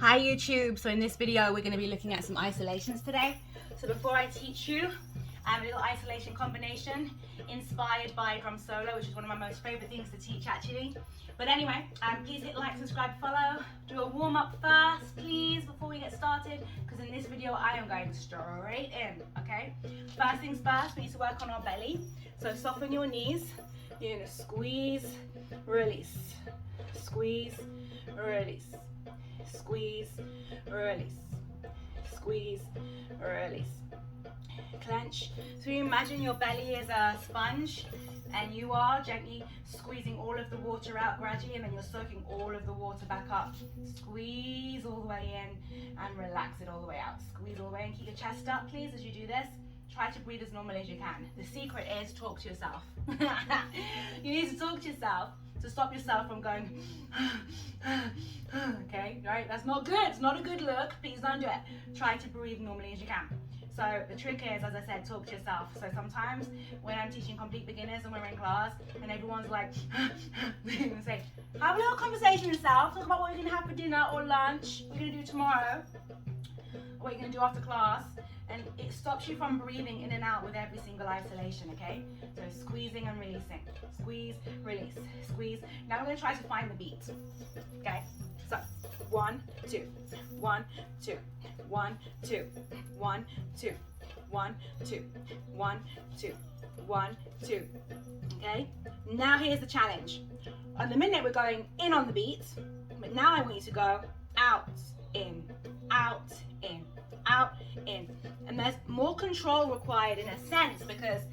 Hi YouTube, so in this video we're going to be looking at some isolations today. So before I teach you a little isolation combination inspired by drum solo, which is one of my most favorite things to teach actually. But anyway, please hit like, subscribe, follow, do a warm up first please before we get started, because in this video I am going straight in, okay? First things first, we need to work on our belly. So soften your knees, you're going to squeeze, release, squeeze, release. Squeeze, release, squeeze, release. Clench. So you imagine your belly is a sponge and you are gently squeezing all of the water out gradually, and then you're soaking all of the water back up. Squeeze all the way in and relax it all the way out. Squeeze all the way and keep your chest up please as you do this. Try to breathe as normally as you can. The secret is talk to yourself. You need to talk to yourself to stop yourself from going okay, right? That's not good. It's not a good look. Please don't do it. Try to breathe normally as you can. So the trick is, as I said, talk to yourself. So sometimes when I'm teaching complete beginners and we're in class and everyone's like say, have a little conversation with yourself, talk about what you're gonna have for dinner or lunch, what you're gonna do tomorrow, what you're gonna do after class. And it stops you from breathing in and out with every single isolation, okay? So squeezing and releasing. Squeeze, release, squeeze. Now we're gonna try to find the beat, okay? So 1, 2, 1, 2, 1, 2, 1, 2, 1, 2, 1, 2, 1, 2, okay? Now here's the challenge. On the minute we're going in on the beat, but now I want you to go out, in, out, in, out, in. And there's more control required in a sense, because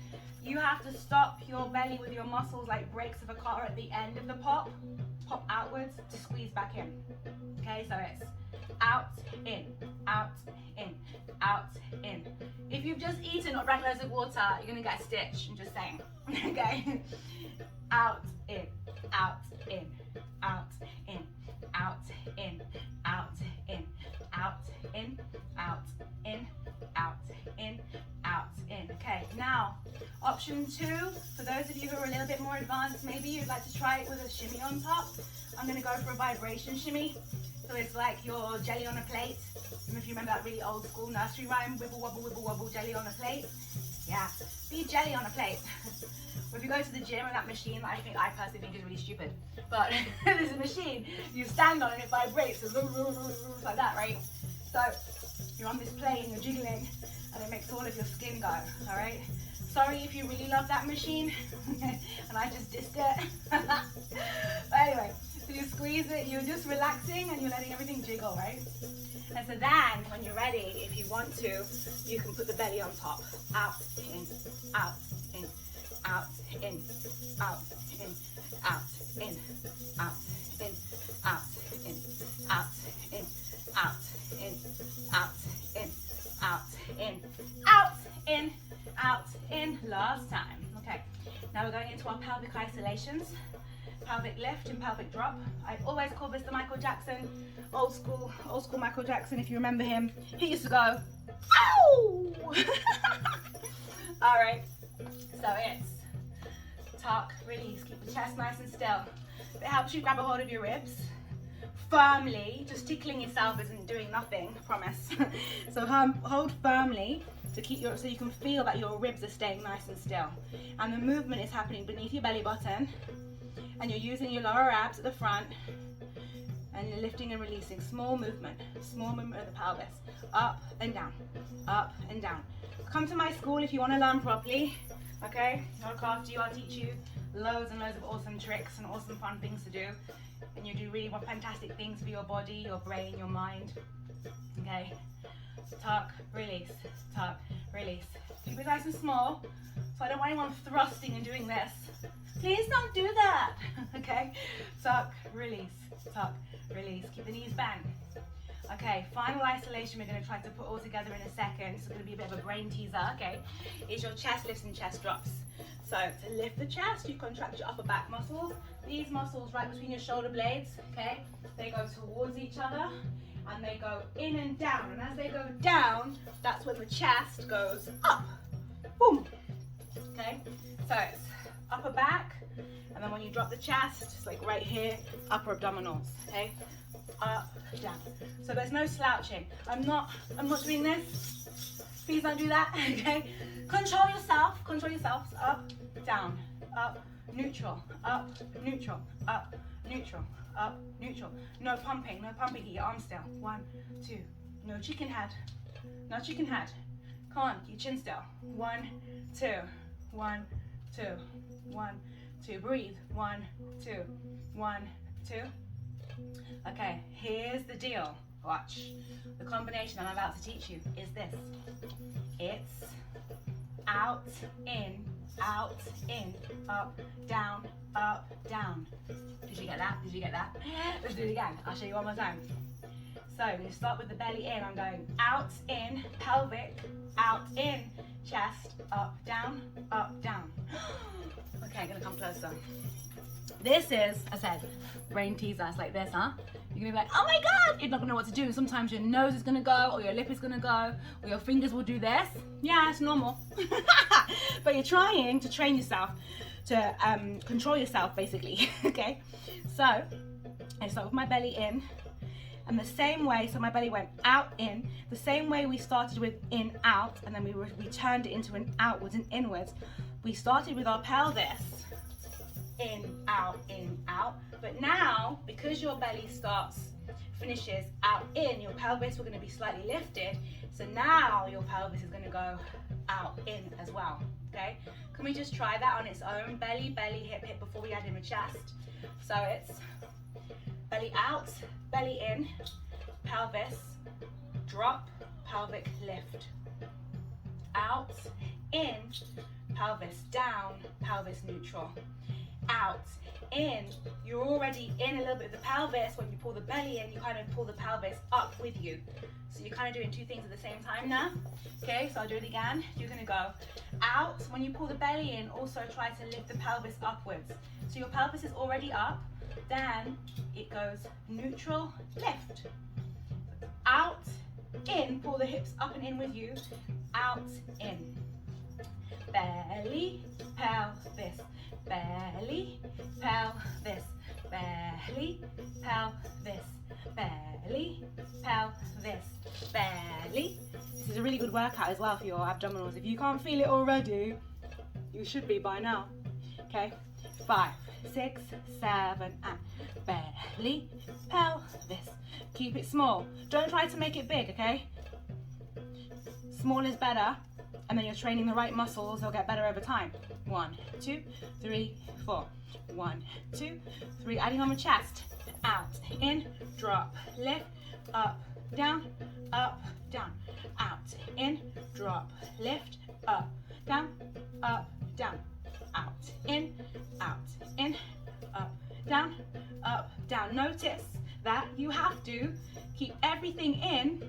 you have to stop your belly with your muscles like brakes of a car at the end of the pop outwards to squeeze back in. Okay, so it's out, in, out, in, out, in. If you've just eaten or drank loads of water, you're gonna get a stitch, I'm just saying. Okay, out, in, out, in, out, in, out, in, out, in, out, in, out, in, out, in, out, in. Okay, now option 2, for those of you who are a little bit more advanced, maybe you'd like to try it with a shimmy on top. I'm going to go for a vibration shimmy. So it's like your jelly on a plate. And if you remember that really old school nursery rhyme, wibble wobble wobble, jelly on a plate. Yeah, be jelly on a plate. Or if you go to the gym and that machine, I personally think is really stupid. But there's a machine, you stand on it, it vibrates, like that, right? So you're on this plane, you're jiggling, and it makes all of your skin go, all right? Sorry if you really love that machine, and I just dissed it. But anyway, so you squeeze it, you're just relaxing, and you're letting everything jiggle, right? And so then, when you're ready, if you want to, you can put the belly on top. Out, in, out, in, out, in, out, in, out, in, out, in, out, in, out, in, out, in, out, in, out, in, out, in, out, in. Last time. Okay. Now we're going into our pelvic isolations. Pelvic lift and pelvic drop. I always call this the Micheal Jackson, old school Micheal Jackson. If you remember him, he used to go, ow! All right. So it's tuck, release, keep the chest nice and still. It helps you grab a hold of your ribs firmly. Just tickling yourself isn't doing nothing, I promise. So hold firmly to keep so you can feel that your ribs are staying nice and still. And the movement is happening beneath your belly button, and you're using your lower abs at the front, and you're lifting and releasing. Small movement of the pelvis. Up and down, up and down. Come to my school if you want to learn properly, okay? I'll look after you, I'll teach you loads and loads of awesome tricks and awesome fun things to do. And you do really fantastic things for your body, your brain, your mind, okay? Tuck, release, tuck, release. Keep it nice and small, so I don't want anyone thrusting and doing this. Please don't do that, okay? Tuck, release, keep the knees bent. Okay, final isolation we're going to try to put all together in a second. It's going to be a bit of a brain teaser, okay? Is your chest lifts and chest drops. So to lift the chest, you contract your upper back muscles. These muscles right between your shoulder blades, okay? They go towards each other and they go in and down. And as they go down, that's when the chest goes up. Boom. Okay? So it's upper back, and then when you drop the chest, it's like right here, upper abdominals, okay? up, down. So there's no slouching. I'm not doing this. Please don't do that, okay? Control yourself, up, down, up, neutral, up, neutral, up, neutral, up, neutral. No pumping, keep your arms still. 1, 2, no chicken head, Come on, keep your chin still. 1, 2, 1, 2, 1, 2, breathe. 1, 2, 1, 2. Okay, here's the deal. Watch. The combination I'm about to teach you is this. It's out, in, up, down, down. Did you get that? Let's do it again. I'll show you one more time. So we start with the belly in. I'm going out, in, pelvic, out, in, chest, up, down, down. Okay, I'm gonna come closer. This is, I said, brain teaser. It's like this, huh? You're gonna be like, oh my God, you're not gonna know what to do. Sometimes your nose is gonna go, or your lip is gonna go, or your fingers will do this. Yeah, it's normal. But you're trying to train yourself to control yourself, basically. Okay? So, I start with my belly in. And the same way, so my belly went out, in, the same way we started with in, out, and then we turned it into an outwards and inwards. We started with our pelvis, in, out, but now, because your belly finishes out, in, your pelvis will going to be slightly lifted, so now your pelvis is going to go out, in as well, okay? Can we just try that on its own? Belly, hip, before we add in the chest. So it's belly out, belly in, pelvis, drop, pelvic lift. Out, in, pelvis down, pelvis neutral. Out, in, you're already in a little bit of the pelvis. When you pull the belly in, you kind of pull the pelvis up with you. So you're kind of doing two things at the same time now. Okay, so I'll do it again. You're gonna go out. When you pull the belly in, also try to lift the pelvis upwards. So your pelvis is already up, then it goes neutral, lift. Out, in, pull the hips up and in with you. Out, in. Belly, pelvis. Belly, pelvis. Belly, pelvis. Belly, pelvis. Belly. This is a really good workout as well for your abdominals. If you can't feel it already, you should be by now. Okay, 5, 6, 7, and belly, pelvis. Keep it small. Don't try to make it big, okay? Small is better, and then you're training the right muscles. They'll get better over time. 1, 2, 3, 4. 1, 2, 3. Adding on the chest. Out, in, drop, lift, up, down, out, in, drop, lift, up, down, out, in, up, down. Notice that you have to keep everything in.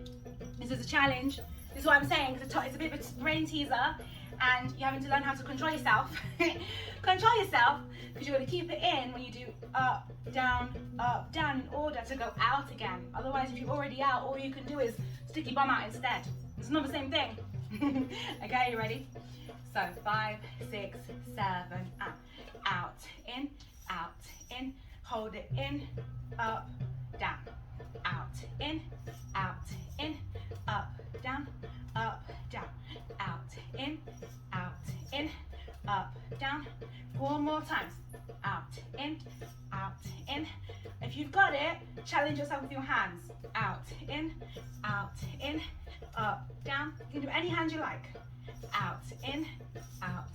This is a challenge. This is what I'm saying. It's a bit of a brain teaser, and you're having to learn how to control yourself. Control yourself, because you're going to keep it in when you do up, down, in order to go out again. Otherwise, if you're already out, all you can do is stick your bum out instead. It's not the same thing. Okay, you ready? So 5, 6, 7, and out, in, hold it in, up, down, out, in, up, down, out, in, up, down. 4 more times. Out, in. If you've got it, challenge yourself with your hands. Out, in, up, down. You can do any hand you like. Out, in, up,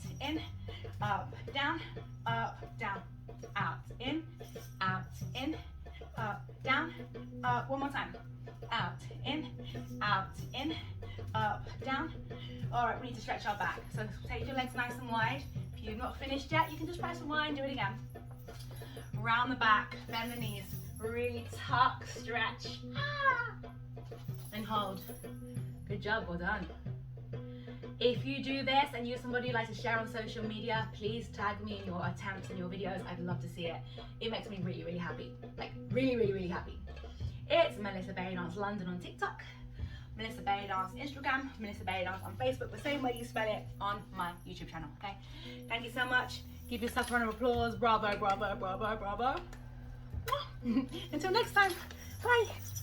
down, out, in, up, down, up. 1 more time. Out, in, up, down. All right, we need to stretch our back. So take your legs nice and wide. If you've not finished yet, you can just press rewind, do it again. Round the back, bend the knees, really tuck, stretch, and hold. Good job, well done. If you do this and you're somebody who likes to share on social media, please tag me in your attempts and your videos. I'd love to see it. It makes me really, really happy. Like, really, really, really happy. It's Melissa BellyDance London on TikTok, Melissa BellyDance Instagram, Melissa BellyDance on Facebook, the same way you spell it on my YouTube channel, okay? Thank you so much. Give yourself a round of applause. Bravo, bravo, bravo, bravo. Until next time, Bye.